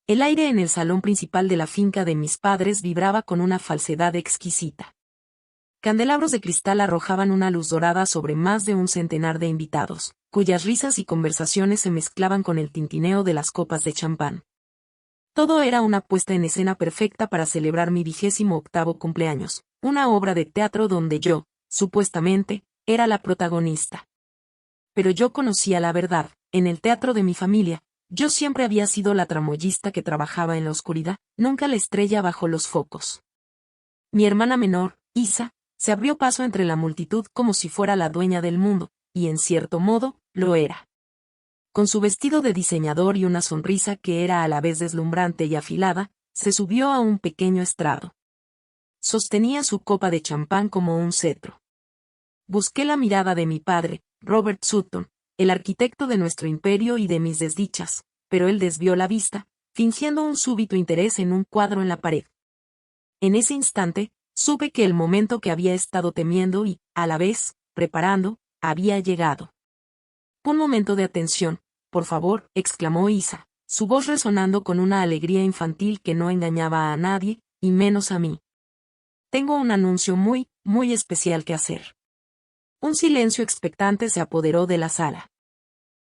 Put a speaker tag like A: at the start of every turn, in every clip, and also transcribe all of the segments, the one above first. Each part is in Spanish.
A: El aire en el salón principal de la finca de mis padres vibraba con una falsedad exquisita. Candelabros de cristal arrojaban una luz dorada sobre más de un centenar de invitados, cuyas risas y conversaciones se mezclaban con el tintineo de las copas de champán. Todo era una puesta en escena perfecta para celebrar mi 28º cumpleaños, una obra de teatro donde yo, supuestamente, era la protagonista. Pero yo conocía la verdad. En el teatro de mi familia, yo siempre había sido la tramoyista que trabajaba en la oscuridad, nunca la estrella bajo los focos. Mi hermana menor, Isa, se abrió paso entre la multitud como si fuera la dueña del mundo, y en cierto modo, lo era. Con su vestido de diseñador y una sonrisa que era a la vez deslumbrante y afilada, se subió a un pequeño estrado. Sostenía su copa de champán como un cetro. Busqué la mirada de mi padre, Robert Sutton, el arquitecto de nuestro imperio y de mis desdichas, pero él desvió la vista, fingiendo un súbito interés en un cuadro en la pared. En ese instante, supe que el momento que había estado temiendo y, a la vez, preparando, había llegado. Un momento de atención, por favor, exclamó Isa, su voz resonando con una alegría infantil que no engañaba a nadie, y menos a mí. Tengo un anuncio muy, muy especial que hacer. Un silencio expectante se apoderó de la sala.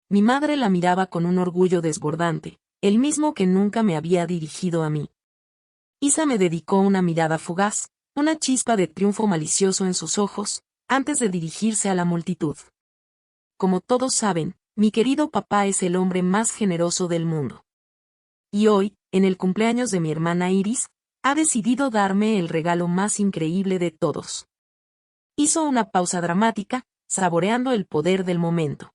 A: Mi madre la miraba con un orgullo desbordante, el mismo que nunca me había dirigido a mí. Isa me dedicó una mirada fugaz, una chispa de triunfo malicioso en sus ojos, antes de dirigirse a la multitud. Como todos saben, mi querido papá es el hombre más generoso del mundo. Y hoy, en el cumpleaños de mi hermana Iris, ha decidido darme el regalo más increíble de todos. Hizo una pausa dramática, saboreando el poder del momento.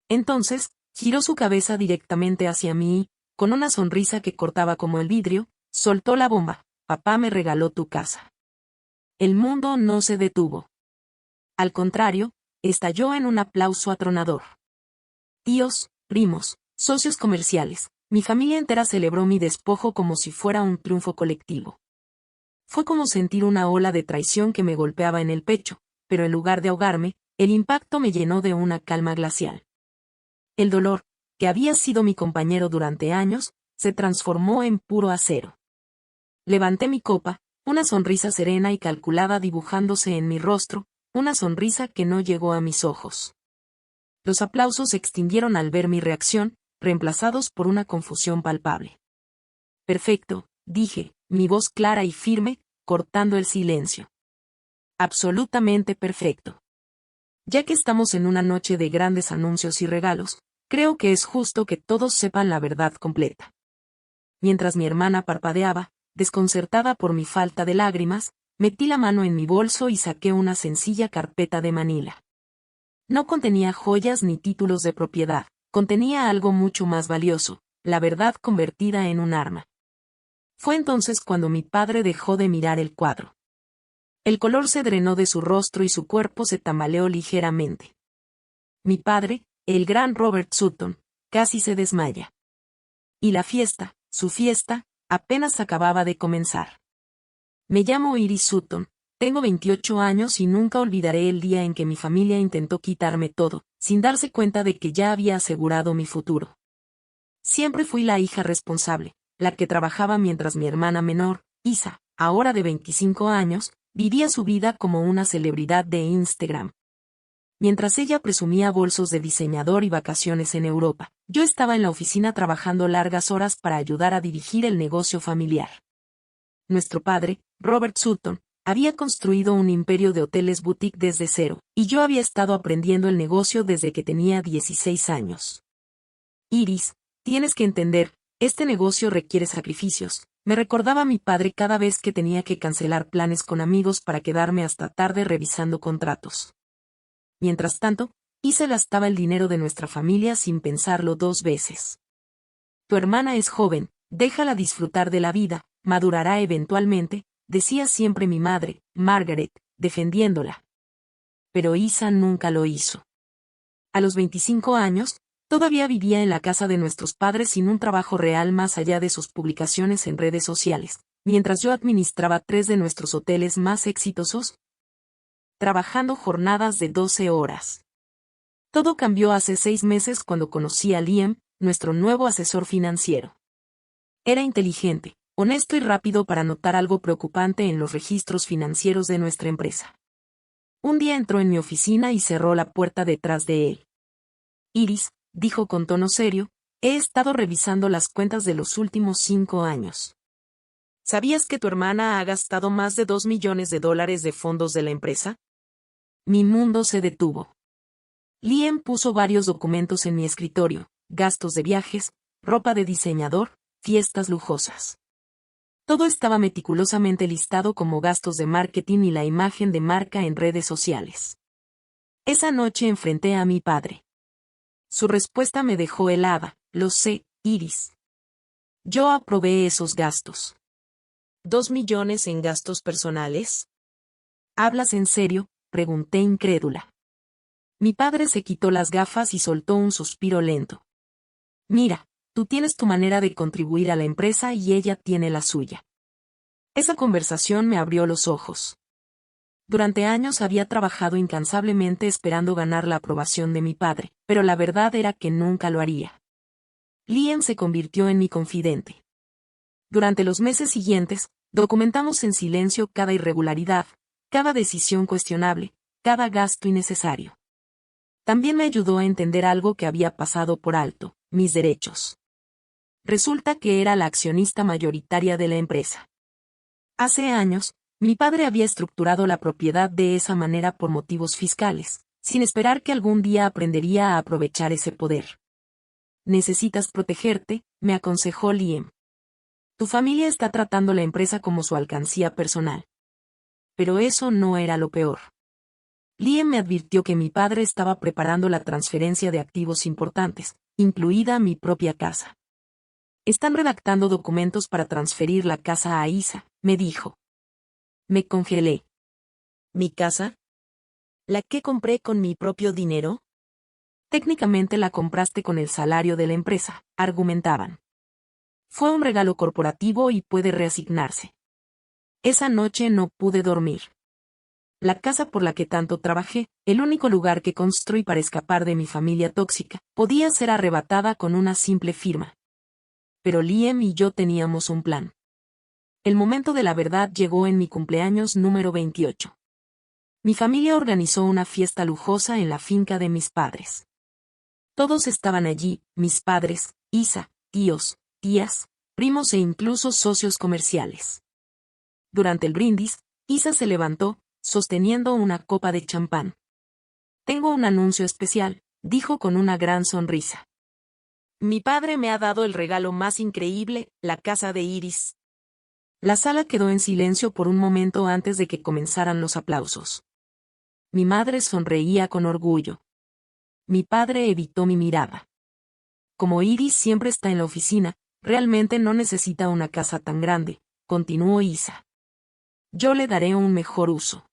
A: Entonces, giró su cabeza directamente hacia mí y, con una sonrisa que cortaba como el vidrio, soltó la bomba: papá me regaló tu casa. El mundo no se detuvo. Al contrario, estalló en un aplauso atronador. Tíos, primos, socios comerciales, mi familia entera celebró mi despojo como si fuera un triunfo colectivo. Fue como sentir una ola de traición que me golpeaba en el pecho, pero en lugar de ahogarme, el impacto me llenó de una calma glacial. El dolor, que había sido mi compañero durante años, se transformó en puro acero. Levanté mi copa, una sonrisa serena y calculada dibujándose en mi rostro, una sonrisa que no llegó a mis ojos. Los aplausos se extinguieron al ver mi reacción, reemplazados por una confusión palpable. Perfecto, dije, mi voz clara y firme, cortando el silencio. Absolutamente perfecto. Ya que estamos en una noche de grandes anuncios y regalos, creo que es justo que todos sepan la verdad completa. Mientras mi hermana parpadeaba, desconcertada por mi falta de lágrimas, metí la mano en mi bolso y saqué una sencilla carpeta de Manila. No contenía joyas ni títulos de propiedad, contenía algo mucho más valioso, la verdad convertida en un arma. Fue entonces cuando mi padre dejó de mirar el cuadro. El color se drenó de su rostro y su cuerpo se tambaleó ligeramente. Mi padre, el gran Robert Sutton, casi se desmaya. Y la fiesta, su fiesta, apenas acababa de comenzar. Me llamo Iris Sutton, tengo 28 años y nunca olvidaré el día en que mi familia intentó quitarme todo, sin darse cuenta de que ya había asegurado mi futuro. Siempre fui la hija responsable, la que trabajaba mientras mi hermana menor, Isa, ahora de 25 años, vivía su vida como una celebridad de Instagram. Mientras ella presumía bolsos de diseñador y vacaciones en Europa, yo estaba en la oficina trabajando largas horas para ayudar a dirigir el negocio familiar. Nuestro padre, Robert Sutton, había construido un imperio de hoteles boutique desde cero, y yo había estado aprendiendo el negocio desde que tenía 16 años. Iris, tienes que entender, este negocio requiere sacrificios, me recordaba mi padre cada vez que tenía que cancelar planes con amigos para quedarme hasta tarde revisando contratos. Mientras tanto, Isa gastaba el dinero de nuestra familia sin pensarlo 2 veces. Tu hermana es joven, déjala disfrutar de la vida, madurará eventualmente, decía siempre mi madre, Margaret, defendiéndola. Pero Isa nunca lo hizo. A los 25 años, todavía vivía en la casa de nuestros padres sin un trabajo real más allá de sus publicaciones en redes sociales, mientras yo administraba 3 de nuestros hoteles más exitosos, trabajando jornadas de 12 horas. Todo cambió hace 6 meses cuando conocí a Liam, nuestro nuevo asesor financiero. Era inteligente, honesto y rápido para notar algo preocupante en los registros financieros de nuestra empresa. Un día entró en mi oficina y cerró la puerta detrás de él. Iris, dijo con tono serio, he estado revisando las cuentas de los últimos 5 años. ¿Sabías que tu hermana ha gastado más de $2 millones de fondos de la empresa? Mi mundo se detuvo. Liam puso varios documentos en mi escritorio, gastos de viajes, ropa de diseñador, fiestas lujosas. Todo estaba meticulosamente listado como gastos de marketing y la imagen de marca en redes sociales. Esa noche enfrenté a mi padre. Su respuesta me dejó helada. Lo sé, Iris. Yo aprobé esos gastos. ¿2 millones en gastos personales? ¿Hablas en serio?, pregunté incrédula. Mi padre se quitó las gafas y soltó un suspiro lento. Mira, tú tienes tu manera de contribuir a la empresa y ella tiene la suya. Esa conversación me abrió los ojos. Durante años había trabajado incansablemente esperando ganar la aprobación de mi padre, pero la verdad era que nunca lo haría. Liam se convirtió en mi confidente. Durante los meses siguientes, documentamos en silencio cada irregularidad, cada decisión cuestionable, cada gasto innecesario. También me ayudó a entender algo que había pasado por alto, mis derechos. Resulta que era la accionista mayoritaria de la empresa. Hace años, mi padre había estructurado la propiedad de esa manera por motivos fiscales, sin esperar que algún día aprendería a aprovechar ese poder. Necesitas protegerte, me aconsejó Liam. Tu familia está tratando la empresa como su alcancía personal. Pero eso no era lo peor. Liam me advirtió que mi padre estaba preparando la transferencia de activos importantes, incluida mi propia casa. Están redactando documentos para transferir la casa a Isa, me dijo. Me congelé. ¿Mi casa? ¿La que compré con mi propio dinero? Técnicamente la compraste con el salario de la empresa, argumentaban. Fue un regalo corporativo y puede reasignarse. Esa noche no pude dormir. La casa por la que tanto trabajé, el único lugar que construí para escapar de mi familia tóxica, podía ser arrebatada con una simple firma. Pero Liam y yo teníamos un plan. El momento de la verdad llegó en mi cumpleaños número 28. Mi familia organizó una fiesta lujosa en la finca de mis padres. Todos estaban allí, mis padres, Isa, tíos, tías, primos e incluso socios comerciales. Durante el brindis, Isa se levantó, sosteniendo una copa de champán. Tengo un anuncio especial, dijo con una gran sonrisa. Mi padre me ha dado el regalo más increíble, la casa de Iris. La sala quedó en silencio por un momento antes de que comenzaran los aplausos. Mi madre sonreía con orgullo. Mi padre evitó mi mirada. Como Iris siempre está en la oficina, realmente no necesita una casa tan grande, continuó Isa. Yo le daré un mejor uso.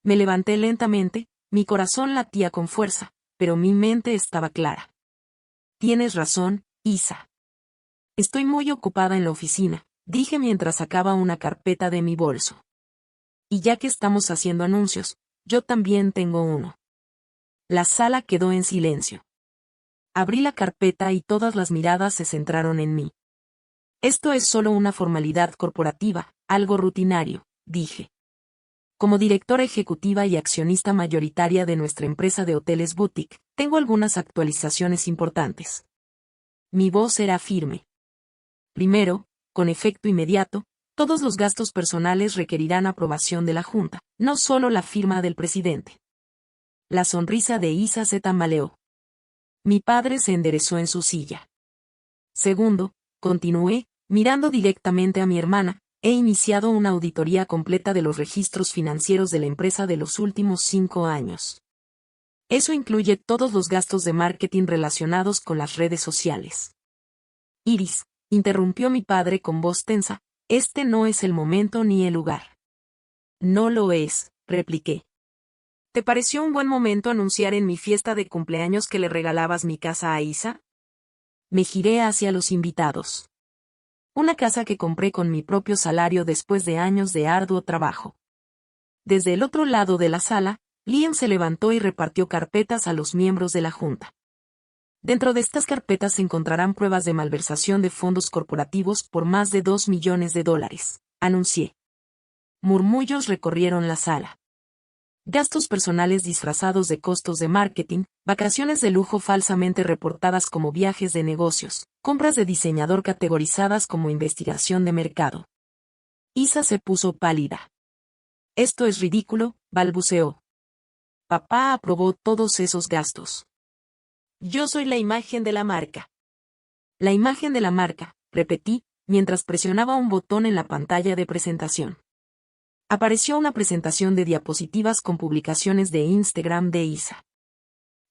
A: Me levanté lentamente, mi corazón latía con fuerza, pero mi mente estaba clara. Tienes razón, Isa. Estoy muy ocupada en la oficina, dije mientras sacaba una carpeta de mi bolso. Y ya que estamos haciendo anuncios, yo también tengo uno. La sala quedó en silencio. Abrí la carpeta y todas las miradas se centraron en mí. Esto es solo una formalidad corporativa, algo rutinario, dije. Como directora ejecutiva y accionista mayoritaria de nuestra empresa de hoteles boutique, tengo algunas actualizaciones importantes. Mi voz era firme. Primero, con efecto inmediato, todos los gastos personales requerirán aprobación de la Junta, no solo la firma del presidente. La sonrisa de Isa se tambaleó. Mi padre se enderezó en su silla. Segundo, continué, mirando directamente a mi hermana, he iniciado una auditoría completa de los registros financieros de la empresa de los últimos 5 años. Eso incluye todos los gastos de marketing relacionados con las redes sociales. Iris, interrumpió mi padre con voz tensa, este no es el momento ni el lugar. No lo es, repliqué. ¿Te pareció un buen momento anunciar en mi fiesta de cumpleaños que le regalabas mi casa a Isa? Me giré hacia los invitados. Una casa que compré con mi propio salario después de años de arduo trabajo. Desde el otro lado de la sala, Liam se levantó y repartió carpetas a los miembros de la junta. Dentro de estas carpetas se encontrarán pruebas de malversación de fondos corporativos por más de $2 millones, anuncié. Murmullos recorrieron la sala. Gastos personales disfrazados de costos de marketing, vacaciones de lujo falsamente reportadas como viajes de negocios, compras de diseñador categorizadas como investigación de mercado. Isa se puso pálida. Esto es ridículo, balbuceó. Papá aprobó todos esos gastos. Yo soy la imagen de la marca. La imagen de la marca, repetí, mientras presionaba un botón en la pantalla de presentación. Apareció una presentación de diapositivas con publicaciones de Instagram de Isa.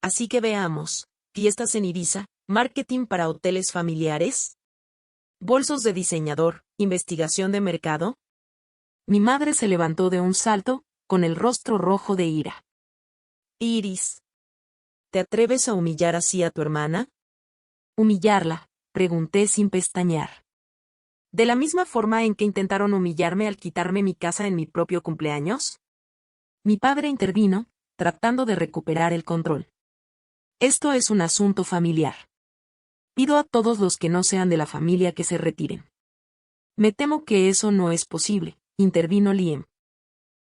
A: Así que veamos, fiestas en Ibiza, marketing para hoteles familiares, bolsos de diseñador, investigación de mercado. Mi madre se levantó de un salto, con el rostro rojo de ira. Iris, ¿te atreves a humillar así a tu hermana? ¿Humillarla?, pregunté sin pestañear. ¿De la misma forma en que intentaron humillarme al quitarme mi casa en mi propio cumpleaños? Mi padre intervino, tratando de recuperar el control. Esto es un asunto familiar. Pido a todos los que no sean de la familia que se retiren. Me temo que eso no es posible, intervino Liam.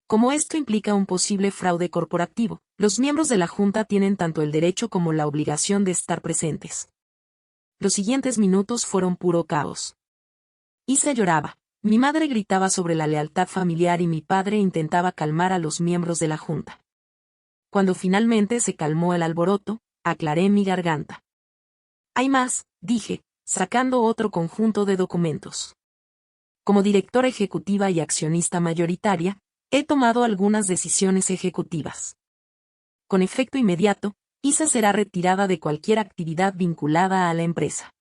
A: Como esto implica un posible fraude corporativo, los miembros de la Junta tienen tanto el derecho como la obligación de estar presentes. Los siguientes minutos fueron puro caos. Isa lloraba, mi madre gritaba sobre la lealtad familiar y mi padre intentaba calmar a los miembros de la Junta. Cuando finalmente se calmó el alboroto, aclaré mi garganta. Hay más, dije, sacando otro conjunto de documentos. Como directora ejecutiva y accionista mayoritaria, he tomado algunas decisiones ejecutivas. Con efecto inmediato, Isa será retirada de cualquier actividad vinculada a la empresa.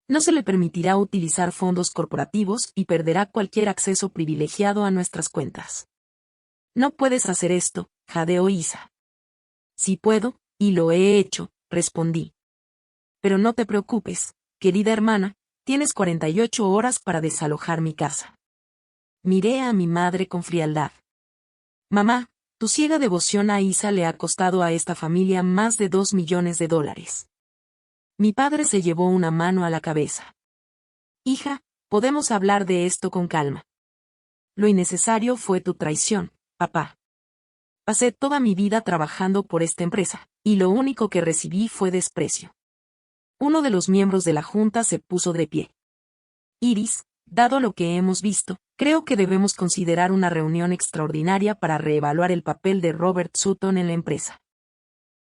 A: No se le permitirá utilizar fondos corporativos y perderá cualquier acceso privilegiado a nuestras cuentas. No puedes hacer esto, jadeó Isa. Sí puedo, y lo he hecho, respondí. Pero no te preocupes, querida hermana, tienes 48 horas para desalojar mi casa. Miré a mi madre con frialdad. Mamá, tu ciega devoción a Isa le ha costado a esta familia más de $2 millones. Mi padre se llevó una mano a la cabeza. Hija, podemos hablar de esto con calma. Lo innecesario fue tu traición, papá. Pasé toda mi vida trabajando por esta empresa, y lo único que recibí fue desprecio. Uno de los miembros de la Junta se puso de pie. Iris, dado lo que hemos visto, creo que debemos considerar una reunión extraordinaria para reevaluar el papel de Robert Sutton en la empresa.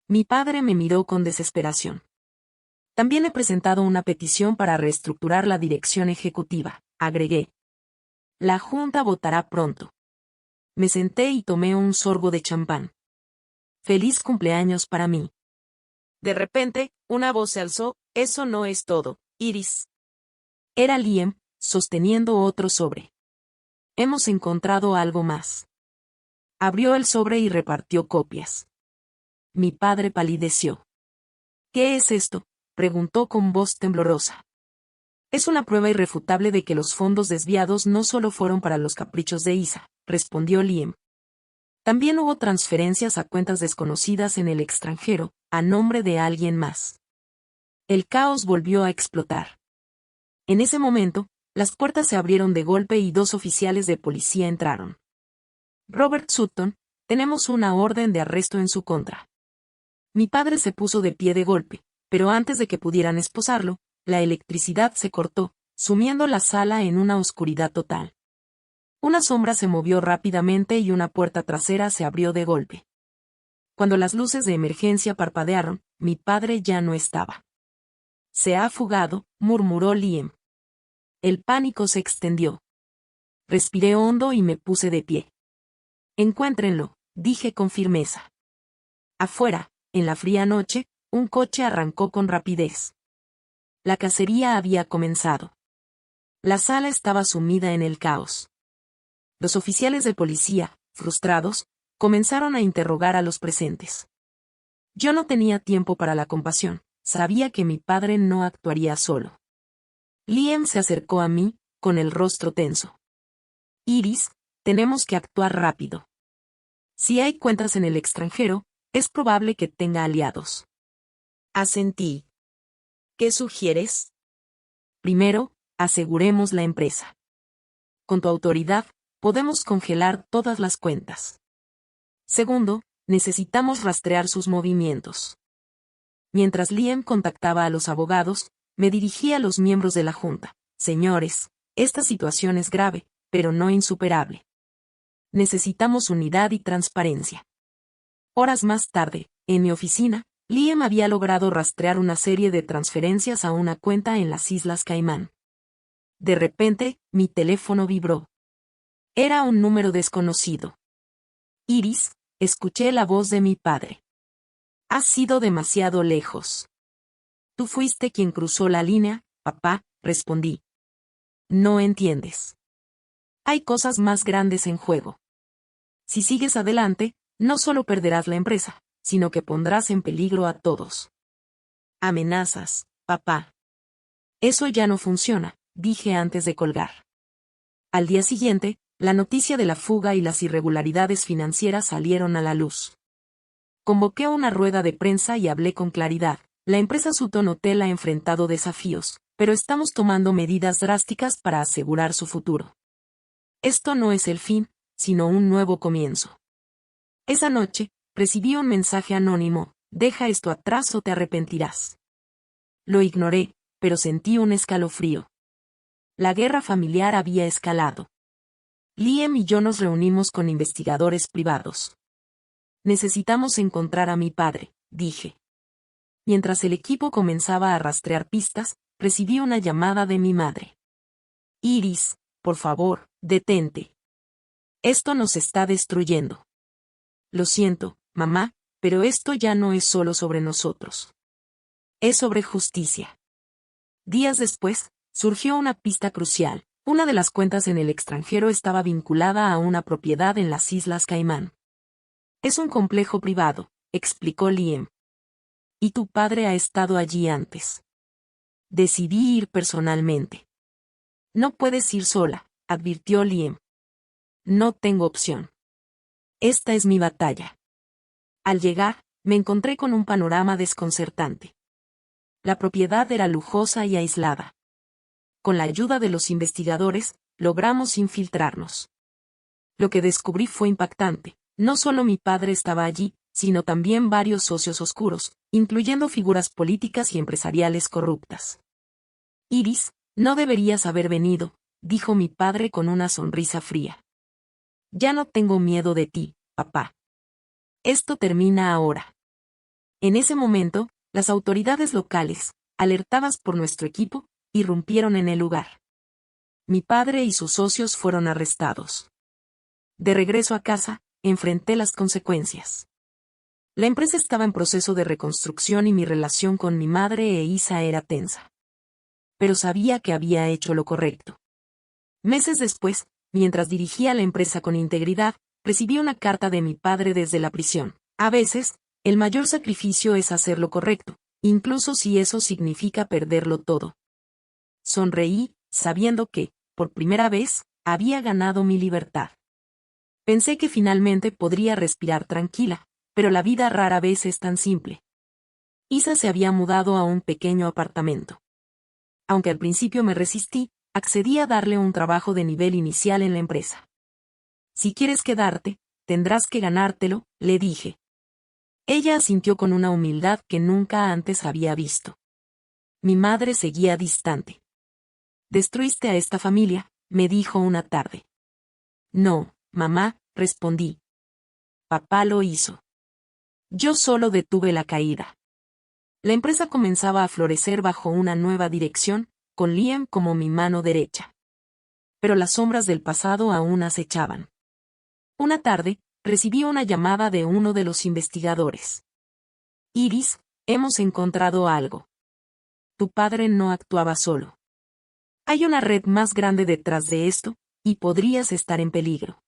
A: Mi padre me miró con desesperación. También he presentado una petición para reestructurar la dirección ejecutiva, agregué. La Junta votará pronto. Me senté y tomé un sorbo de champán. Feliz cumpleaños para mí. De repente, una voz se alzó, eso no es todo, Iris. Era Liam, sosteniendo otro sobre. Hemos encontrado algo más. Abrió el sobre y repartió copias. Mi padre palideció. ¿Qué es esto?, preguntó con voz temblorosa. Es una prueba irrefutable de que los fondos desviados no solo fueron para los caprichos de Isa, respondió Liam. También hubo transferencias a cuentas desconocidas en el extranjero, a nombre de alguien más. El caos volvió a explotar. En ese momento, las puertas se abrieron de golpe y 2 oficiales de policía entraron. Robert Sutton, tenemos una orden de arresto en su contra. Mi padre se puso de pie de golpe, pero antes de que pudieran esposarlo, la electricidad se cortó, sumiendo la sala en una oscuridad total. Una sombra se movió rápidamente y una puerta trasera se abrió de golpe. Cuando las luces de emergencia parpadearon, mi padre ya no estaba. Se ha fugado, murmuró Liam. El pánico se extendió. Respiré hondo y me puse de pie. Encuéntrenlo, dije con firmeza. Afuera, en la fría noche, un coche arrancó con rapidez. La cacería había comenzado. La sala estaba sumida en el caos. Los oficiales de policía, frustrados, comenzaron a interrogar a los presentes. Yo no tenía tiempo para la compasión, sabía que mi padre no actuaría solo. Liam se acercó a mí, con el rostro tenso. Iris, tenemos que actuar rápido. Si hay cuentas en el extranjero, es probable que tenga aliados. Asentí. ¿Qué sugieres? Primero, aseguremos la empresa. Con tu autoridad, podemos congelar todas las cuentas. Segundo, necesitamos rastrear sus movimientos. Mientras Liam contactaba a los abogados, me dirigí a los miembros de la junta. Señores, esta situación es grave, pero no insuperable. Necesitamos unidad y transparencia. Horas más tarde, en mi oficina, Liam había logrado rastrear una serie de transferencias a una cuenta en las Islas Caimán. De repente, mi teléfono vibró. Era un número desconocido. Iris, escuché la voz de mi padre. Has sido demasiado lejos. Tú fuiste quien cruzó la línea, papá, respondí. No entiendes. Hay cosas más grandes en juego. Si sigues adelante, no solo perderás la empresa, sino que pondrás en peligro a todos. Amenazas, papá. Eso ya no funciona, dije antes de colgar. Al día siguiente, la noticia de la fuga y las irregularidades financieras salieron a la luz. Convoqué una rueda de prensa y hablé con claridad. La empresa Sutton Hotel ha enfrentado desafíos, pero estamos tomando medidas drásticas para asegurar su futuro. Esto no es el fin, sino un nuevo comienzo. Esa noche, recibí un mensaje anónimo: deja esto atrás o te arrepentirás. Lo ignoré, pero sentí un escalofrío. La guerra familiar había escalado. Liam y yo nos reunimos con investigadores privados. Necesitamos encontrar a mi padre, dije. Mientras el equipo comenzaba a rastrear pistas, recibí una llamada de mi madre. Iris, por favor, detente. Esto nos está destruyendo. Lo siento, mamá, pero esto ya no es solo sobre nosotros. Es sobre justicia. Días después, surgió una pista crucial. Una de las cuentas en el extranjero estaba vinculada a una propiedad en las Islas Caimán. Es un complejo privado, explicó Liam. Y tu padre ha estado allí antes. Decidí ir personalmente. No puedes ir sola, advirtió Liam. No tengo opción. Esta es mi batalla. Al llegar, me encontré con un panorama desconcertante. La propiedad era lujosa y aislada. Con la ayuda de los investigadores, logramos infiltrarnos. Lo que descubrí fue impactante. No solo mi padre estaba allí, sino también varios socios oscuros, incluyendo figuras políticas y empresariales corruptas. Iris, no deberías haber venido, dijo mi padre con una sonrisa fría. Ya no tengo miedo de ti, papá. Esto termina ahora. En ese momento, las autoridades locales, alertadas por nuestro equipo, irrumpieron en el lugar. Mi padre y sus socios fueron arrestados. De regreso a casa, enfrenté las consecuencias. La empresa estaba en proceso de reconstrucción y mi relación con mi madre e Isa era tensa. Pero sabía que había hecho lo correcto. Meses después, mientras dirigía la empresa con integridad, recibí una carta de mi padre desde la prisión. A veces, el mayor sacrificio es hacer lo correcto, incluso si eso significa perderlo todo. Sonreí, sabiendo que, por primera vez, había ganado mi libertad. Pensé que finalmente podría respirar tranquila, pero la vida rara vez es tan simple. Isa se había mudado a un pequeño apartamento. Aunque al principio me resistí, accedí a darle un trabajo de nivel inicial en la empresa. Si quieres quedarte, tendrás que ganártelo, le dije. Ella asintió con una humildad que nunca antes había visto. Mi madre seguía distante. «Destruiste a esta familia», me dijo una tarde. «No, mamá», respondí. «Papá lo hizo. Yo solo detuve la caída». La empresa comenzaba a florecer bajo una nueva dirección, con Liam como mi mano derecha. Pero las sombras del pasado aún acechaban. Una tarde, recibí una llamada de uno de los investigadores. «Iris, hemos encontrado algo. Tu padre no actuaba solo. Hay una red más grande detrás de esto, y podrías estar en peligro».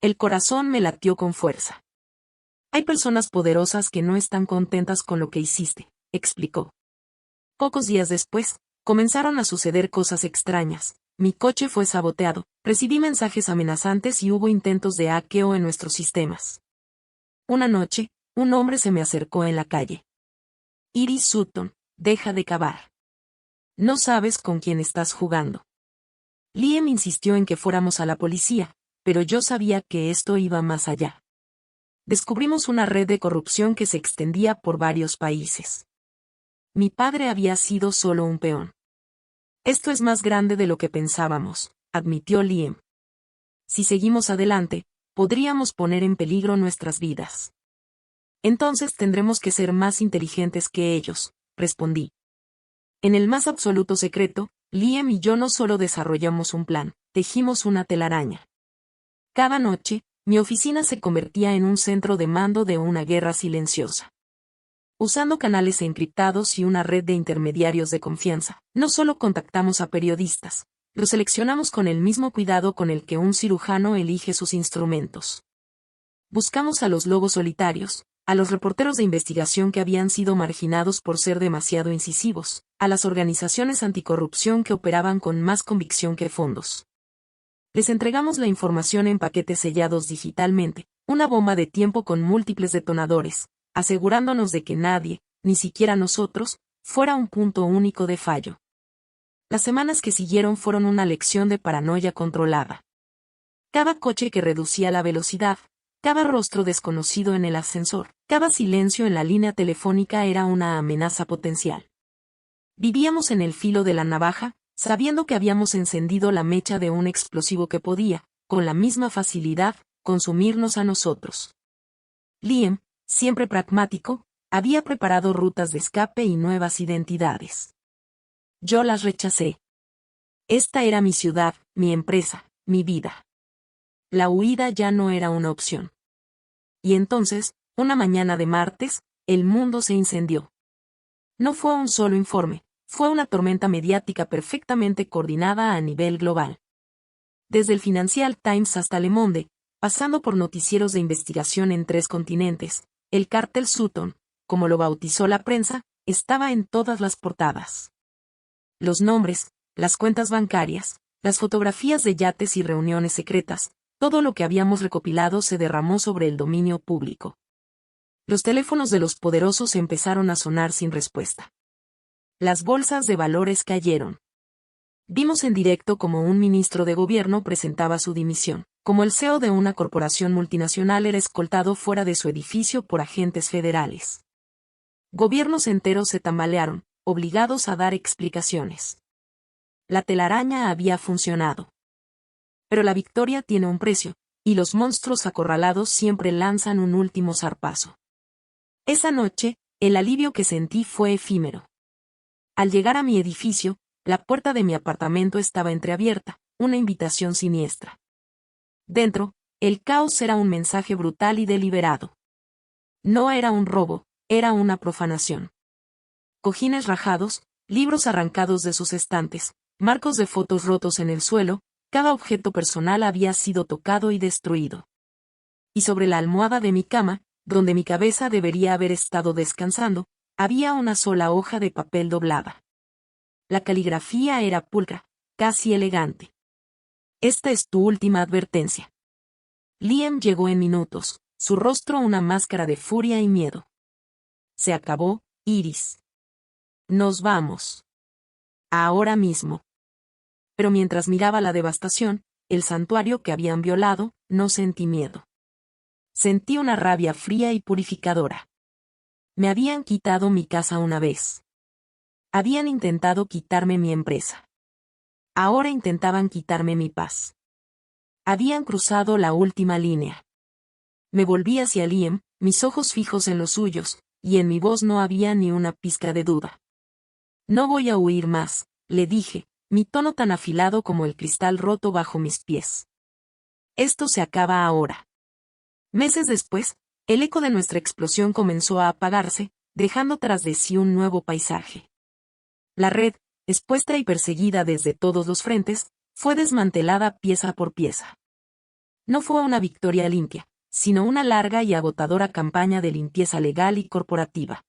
A: El corazón me latió con fuerza. «Hay personas poderosas que no están contentas con lo que hiciste», explicó. Pocos días después, comenzaron a suceder cosas extrañas. Mi coche fue saboteado, recibí mensajes amenazantes y hubo intentos de hackeo en nuestros sistemas. Una noche, un hombre se me acercó en la calle. «Iris Sutton, Deja de cavar. No sabes con quién estás jugando. Liam insistió en que fuéramos a la policía, pero yo sabía que esto iba más allá. Descubrimos una red de corrupción que se extendía por varios países. Mi padre había sido solo un peón. Esto es más grande de lo que pensábamos, admitió Liam. Si seguimos adelante, podríamos poner en peligro nuestras vidas. Entonces tendremos que ser más inteligentes que ellos, respondí. En el más absoluto secreto, Liam y yo no solo desarrollamos un plan, tejimos una telaraña. Cada noche, mi oficina se convertía en un centro de mando de una guerra silenciosa. Usando canales encriptados y una red de intermediarios de confianza, no solo contactamos a periodistas, los seleccionamos con el mismo cuidado con el que un cirujano elige sus instrumentos. Buscamos a los lobos solitarios, a los reporteros de investigación que habían sido marginados por ser demasiado incisivos, a las organizaciones anticorrupción que operaban con más convicción que fondos. Les entregamos la información en paquetes sellados digitalmente, una bomba de tiempo con múltiples detonadores, asegurándonos de que nadie, ni siquiera nosotros, fuera un punto único de fallo. Las semanas que siguieron fueron una lección de paranoia controlada. Cada coche que reducía la velocidad, cada rostro desconocido en el ascensor, cada silencio en la línea telefónica era una amenaza potencial. Vivíamos en el filo de la navaja, sabiendo que habíamos encendido la mecha de un explosivo que podía, con la misma facilidad, consumirnos a nosotros. Liam, siempre pragmático, había preparado rutas de escape y nuevas identidades. Yo las rechacé. Esta era mi ciudad, mi empresa, mi vida. La huida ya no era una opción. Y entonces, una mañana de martes, el mundo se incendió. No fue un solo informe, fue una tormenta mediática perfectamente coordinada a nivel global. Desde el Financial Times hasta Le Monde, pasando por noticieros de investigación en 3 continentes, el cártel Sutton, como lo bautizó la prensa, estaba en todas las portadas. Los nombres, las cuentas bancarias, las fotografías de yates y reuniones secretas, todo lo que habíamos recopilado se derramó sobre el dominio público. Los teléfonos de los poderosos empezaron a sonar sin respuesta. Las bolsas de valores cayeron. Vimos en directo cómo un ministro de gobierno presentaba su dimisión, como el CEO de una corporación multinacional era escoltado fuera de su edificio por agentes federales. Gobiernos enteros se tambalearon, obligados a dar explicaciones. La telaraña había funcionado. Pero la victoria tiene un precio, y los monstruos acorralados siempre lanzan un último zarpazo. Esa noche, el alivio que sentí fue efímero. Al llegar a mi edificio, la puerta de mi apartamento estaba entreabierta, una invitación siniestra. Dentro, el caos era un mensaje brutal y deliberado. No era un robo, era una profanación. Cojines rajados, libros arrancados de sus estantes, marcos de fotos rotos en el suelo, cada objeto personal había sido tocado y destruido. Y sobre la almohada de mi cama, donde mi cabeza debería haber estado descansando, había una sola hoja de papel doblada. La caligrafía era pulcra, casi elegante. Esta es tu última advertencia. Liam llegó en minutos, su rostro una máscara de furia y miedo. Se acabó, Iris. Nos vamos. Ahora mismo. Pero mientras miraba la devastación, el santuario que habían violado, no sentí miedo. Sentí una rabia fría y purificadora. Me habían quitado mi casa una vez. Habían intentado quitarme mi empresa. Ahora intentaban quitarme mi paz. Habían cruzado la última línea. Me volví hacia Liam, mis ojos fijos en los suyos, y en mi voz no había ni una pizca de duda. No voy a huir más, le dije, mi tono tan afilado como el cristal roto bajo mis pies. Esto se acaba ahora. Meses después, el eco de nuestra explosión comenzó a apagarse, dejando tras de sí un nuevo paisaje. La red, expuesta y perseguida desde todos los frentes, fue desmantelada pieza por pieza. No fue una victoria limpia, sino una larga y agotadora campaña de limpieza legal y corporativa.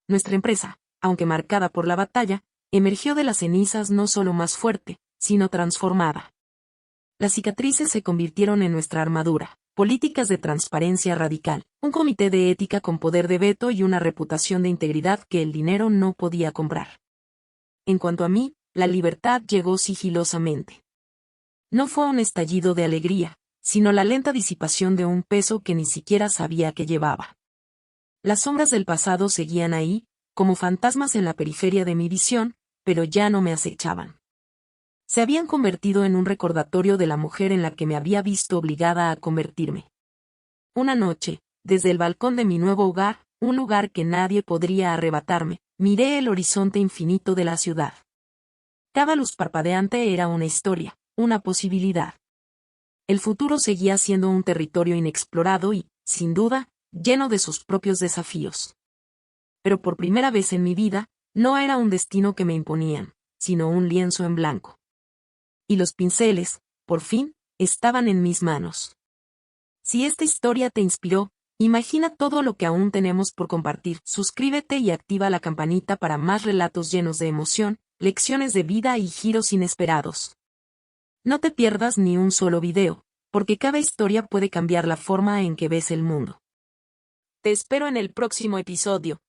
A: Nuestra empresa, aunque marcada por la batalla, emergió de las cenizas no solo más fuerte, sino transformada. Las cicatrices se convirtieron en nuestra armadura, políticas de transparencia radical, un comité de ética con poder de veto y una reputación de integridad que el dinero no podía comprar. En cuanto a mí, la libertad llegó sigilosamente. No fue un estallido de alegría, sino la lenta disipación de un peso que ni siquiera sabía que llevaba. Las sombras del pasado seguían ahí, como fantasmas en la periferia de mi visión, pero ya no me acechaban. Se habían convertido en un recordatorio de la mujer en la que me había visto obligada a convertirme. Una noche, desde el balcón de mi nuevo hogar, un lugar que nadie podría arrebatarme, miré el horizonte infinito de la ciudad. Cada luz parpadeante era una historia, una posibilidad. El futuro seguía siendo un territorio inexplorado y, sin duda, lleno de sus propios desafíos. Pero por primera vez en mi vida, no era un destino que me imponían, sino un lienzo en blanco. Y los pinceles, por fin, estaban en mis manos. Si esta historia te inspiró, imagina todo lo que aún tenemos por compartir. Suscríbete y activa la campanita para más relatos llenos de emoción, lecciones de vida y giros inesperados. No te pierdas ni un solo video, porque cada historia puede cambiar la forma en que ves el mundo. Te espero en el próximo episodio.